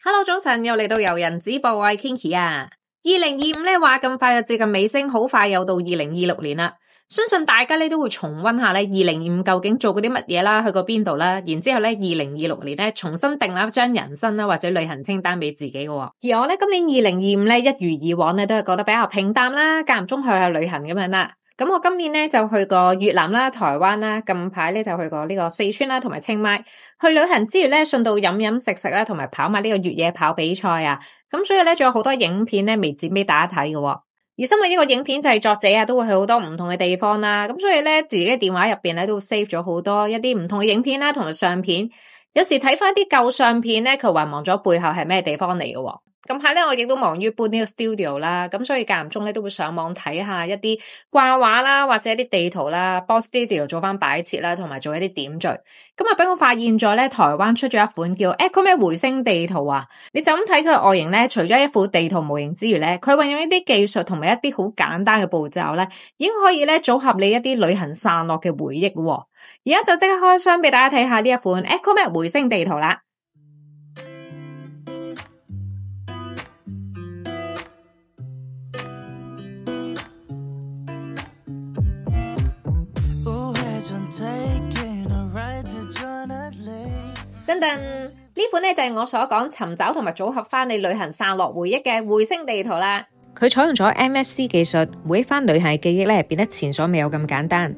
Hello， 早晨，又嚟到遊人止步，我係 Kinky 啊。2025咧話咁快就接近尾聲，好快又到2026年啦。相信大家咧都會重溫下咧2025究竟做過啲乜嘢啦，去過邊度啦，然之後咧2026年咧重新定立一張人生啦或者旅行清單俾自己嘅。而我咧今年2025咧一如以往咧都係覺得比較平淡啦，間唔中去下旅行咁樣啦。咁我今年咧就去過越南啦、台灣啦，近排咧就去過呢個四川啦同埋清邁。去旅行之餘咧，順道飲飲食食啦，同埋跑埋呢個越野跑比賽啊。咁所以咧仲有好多影片咧未剪俾大家睇嘅。而身為呢個影片製作者啊，都會去好多唔同嘅地方啦。咁所以咧自己嘅電話入邊咧都會 save 咗好多一啲唔同嘅影片啦，同埋相片。有時睇翻啲舊相片咧，佢還忘咗背後係咩地方嚟嘅。近排咧我亦都忙於搬呢個 studio 啦，咁所以間唔中咧都會上網睇下一啲掛畫啦，或者一啲地圖啦，幫 studio 做翻擺設啦，同埋做一啲點綴。咁啊俾我發現咗咧，台灣出咗一款叫 ECHOMAP 回聲地圖啊。你就咁睇佢嘅外形咧，除咗一副地圖模型之餘咧，佢運用一啲技術同埋一啲好簡單嘅步驟咧，已經可以咧組合你一啲旅行散落嘅回憶喎。而家就即刻開箱俾大家睇下呢一款 ECHOMAP 回聲地圖啦。等等，呢款咧就係我所講尋找同埋組合翻你旅行散落回憶嘅回聲地圖啦。佢採用咗 MSC 技術，回憶翻旅行嘅記憶咧變得前所未有咁簡單。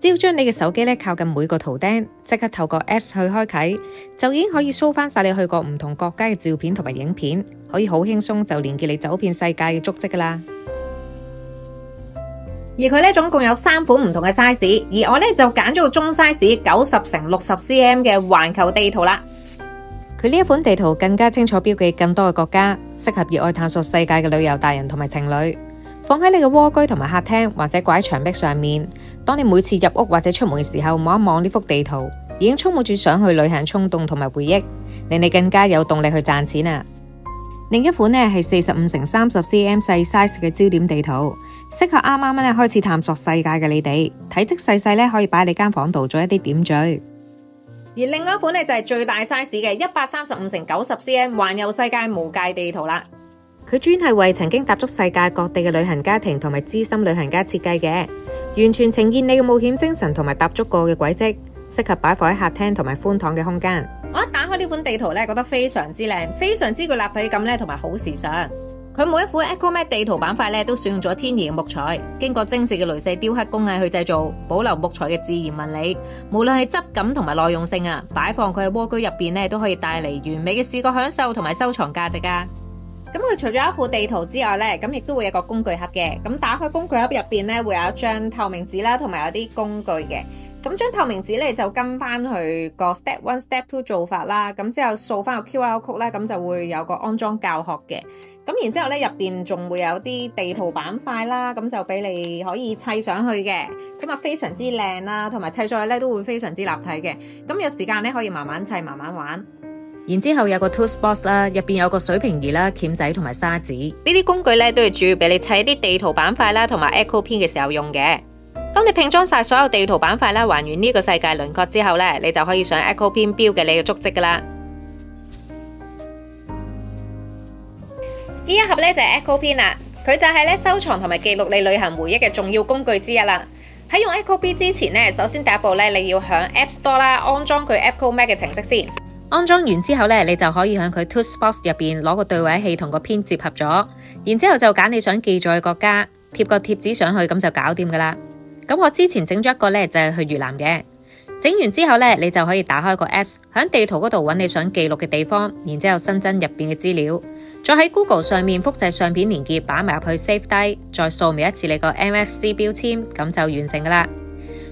只要將你嘅手機咧靠近每個圖釘，即刻透過 Apps 去開啟，就已經可以搜翻晒你去過唔同國家嘅照片同埋影片，可以好輕鬆就連結你走遍世界嘅足跡噶啦。而佢咧總共有3款唔同嘅 size， 而我咧就揀咗個中 size 90×60cm 嘅環球地圖啦。佢呢一款地圖更加清楚標記更多嘅國家，適合熱愛探索世界嘅旅遊達人同埋情侶。放喺你嘅蝸居同埋客廳或者掛喺牆壁上面，當你每次入屋或者出門嘅時候望一望呢幅地圖，已經充滿住想去旅行衝動同埋回憶，令你更加有動力去賺錢啊！另一款呢係45×30cm 細 size 嘅焦點地圖，適合啱啱開始探索世界嘅你哋，體積細細咧可以擺喺你間房度做一啲點綴。而另外一款呢就係最大 size 嘅135×90cm 環遊世界無界地圖啦。佢專係為曾經踏足世界各地嘅旅行家庭同埋資深旅行家設計嘅，完全呈現你嘅冒險精神同埋踏足過嘅軌跡，適合擺放喺客廳同埋寬敞嘅空間。我一打開呢款地圖咧，覺得非常之靚，非常之具立體感咧，同埋好時尚。佢每一款 ECHOMAP 地圖板塊咧，都選用咗天然嘅木材，經過精緻嘅鐳射雕刻工藝去製造，保留木材嘅自然紋理。無論係質感同埋耐用性啊，擺放佢喺蝸居入邊咧，都可以帶嚟完美嘅視覺享受同埋收藏價值啊！咁佢除咗一副地圖之外咧，咁亦都會有個工具盒嘅。咁打開工具盒入邊咧，會有一張透明紙啦，同埋有啲工具嘅。咁張透明紙咧就跟翻去個 Step 1、Step 2做法啦。咁之後掃翻個 QR code 啦，咁就會有個安裝教學嘅。咁然之後咧，入邊仲會有啲地圖板塊啦，咁就俾你可以砌上去嘅。咁啊非常之靚啦，同埋砌上去咧都會非常之立體嘅。咁有時間咧可以慢慢砌，慢慢玩。然之後有個 Tools Box 啦，入邊有個水平儀啦、鉗仔同埋砂紙。呢啲工具咧都係主要俾你砌一啲地圖板塊啦，同埋 Echo 編嘅時候用嘅。當你拼裝晒所有地圖板塊啦，還原呢個世界輪廓之後咧，你就可以上 Echo 編標記你嘅足跡噶啦。呢一盒咧就係 Echo 編啦，佢就係咧收藏同埋記錄你旅行回憶嘅重要工具之一啦。喺用 Echo 編之前咧，首先第一步咧，你要響 App Store 啦安裝佢 ECHOMAP 嘅程式先。安裝完之後咧，你就可以喺佢 Tools Box 入邊攞個對位器同個編接合咗，然之後就揀你想記載嘅國家，貼個貼紙上去，咁就搞掂噶啦。咁我之前整咗一個咧，就係去越南嘅。整完之後咧，你就可以打開個 Apps， 喺地圖嗰度揾你想記錄嘅地方，然之後新增入邊嘅資料，再喺 Google 上面複製相片連結，擺埋入去 save 低，再掃描一次你個 MFC 標籤，咁就完成噶啦。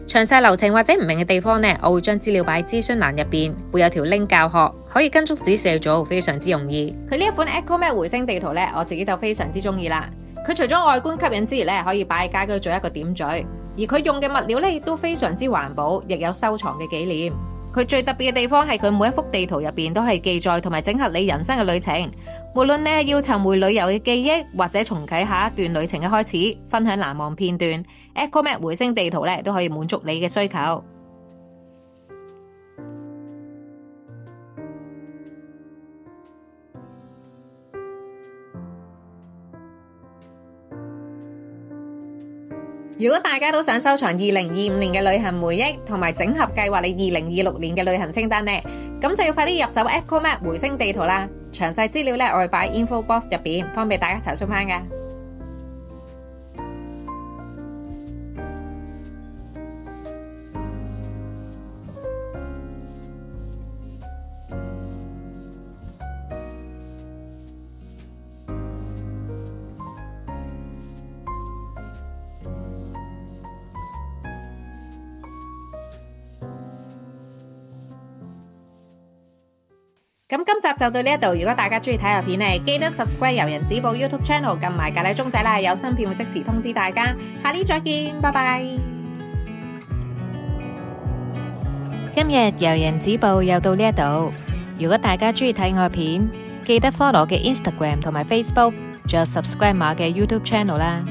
詳細流程或者唔明嘅地方呢，我會將資料擺喺諮詢欄入邊，會有條 link 教學，可以跟足指示去做，非常之容易。佢呢一款 ECHOMAP 回聲地圖呢，我自己就非常之中意啦。佢除咗外觀吸引之餘呢，可以擺喺家居做一個點綴，而佢用嘅物料呢亦都非常之環保，亦有收藏嘅紀念。佢最特別嘅地方係佢每一幅地圖入邊都係記載同埋整合你人生嘅旅程，無論你係要尋回旅遊嘅記憶，或者重啟下一段旅程嘅開始，分享難忘片段，ECHOMAP 回聲地圖咧都可以滿足你嘅需求。如果大家都想收藏2025年嘅旅行回憶，同埋整合計劃你2026年嘅旅行清單呢，咁就要快啲入手 Echo Map 回聲地圖啦。詳細資料呢，我會擺 info box 入邊，方便大家查詢翻噶。咁今集就到呢一度，如果大家中意睇下片呢，記得 subscribe 遊人指寶 YouTube Channel， 撳埋隔籬鐘仔啦，有新片會即時通知大家。下年再見，拜拜。今日遊人指寶又到呢一度，如果大家中意睇我片，記得 follow 我嘅 Instagram 同埋 Facebook， 仲有 subscribe 我嘅 YouTube Channel 啦。